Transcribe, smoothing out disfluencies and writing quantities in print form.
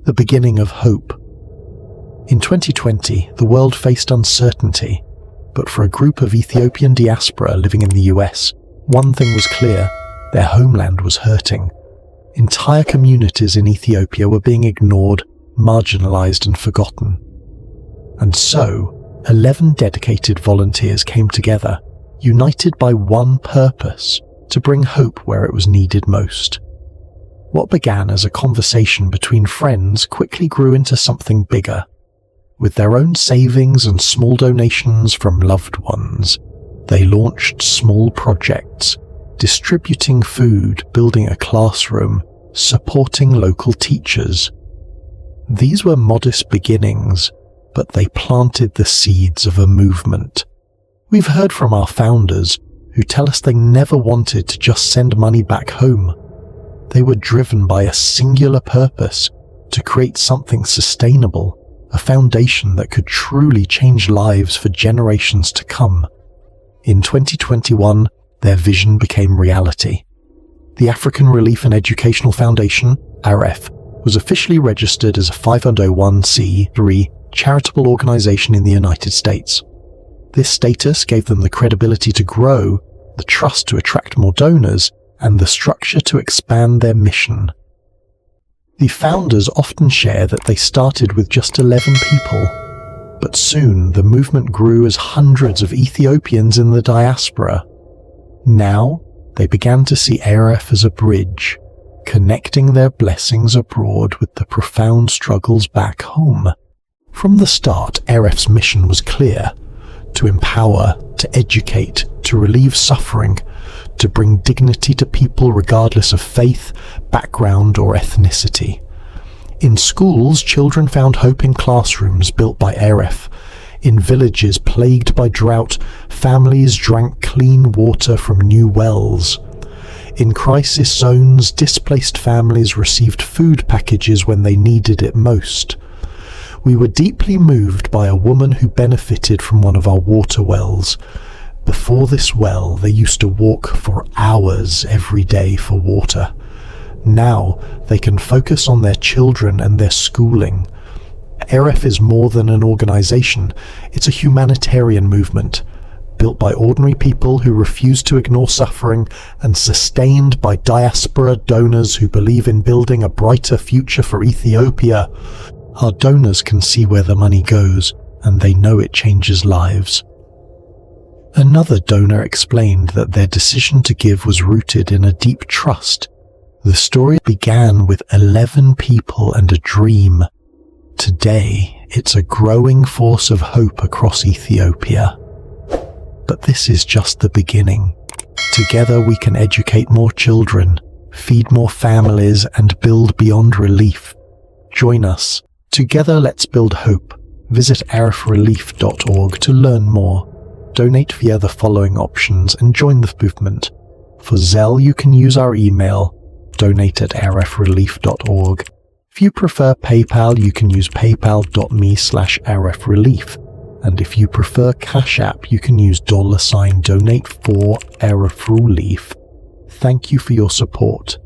the beginning of hope. In 2020, the world faced uncertainty, but for a group of Ethiopian diaspora living in the US, one thing was clear: their homeland was hurting. Entire communities in Ethiopia were being ignored, marginalized and forgotten. And so, 11 dedicated volunteers came together, united by one purpose: to bring hope where it was needed most. What began as a conversation between friends quickly grew into something bigger. With their own savings and small donations from loved ones, they launched small projects, distributing food, building a classroom, supporting local teachers. These were modest beginnings, but they planted the seeds of a movement. We've heard from our founders, who tell us they never wanted to just send money back home. They were driven by a singular purpose: to create something sustainable, a foundation that could truly change lives for generations to come. In 2021, their vision became reality. The African Relief and Educational Foundation, AREF, was officially registered as a 501c3 charitable organization in the United States. This status gave them the credibility to grow, the trust to attract more donors, and the structure to expand their mission. The founders often share that they started with just 11 people, but soon the movement grew as hundreds of Ethiopians in the diaspora. Now, they began to see AREF as a bridge, connecting their blessings abroad with the profound struggles back home. From the start, AREF's mission was clear: to empower, to educate, to relieve suffering, to bring dignity to people regardless of faith, background, or ethnicity. In schools, children found hope in classrooms built by AREF. In villages plagued by drought, families drank clean water from new wells. In crisis zones, displaced families received food packages when they needed it most. We were deeply moved by a woman who benefited from one of our water wells. Before this well, they used to walk for hours every day for water. Now, they can focus on their children and their schooling. AREF is more than an organization. It's a humanitarian movement, built by ordinary people who refuse to ignore suffering and sustained by diaspora donors who believe in building a brighter future for Ethiopia. Our donors can see where the money goes, and they know it changes lives. Another donor explained that their decision to give was rooted in a deep trust. The story began with 11 people and a dream. Today, it's a growing force of hope across Ethiopia. But this is just the beginning. Together we can educate more children, feed more families, and build beyond relief. Join us. Together let's build hope. Visit arefrelief.org to learn more. Donate via the following options and join the movement. For Zelle, you can use our email, donate@arefrelief.org. If you prefer PayPal, you can use paypal.me/arefrelief. And if you prefer Cash App, you can use $donate for AREF Relief. Thank you for your support.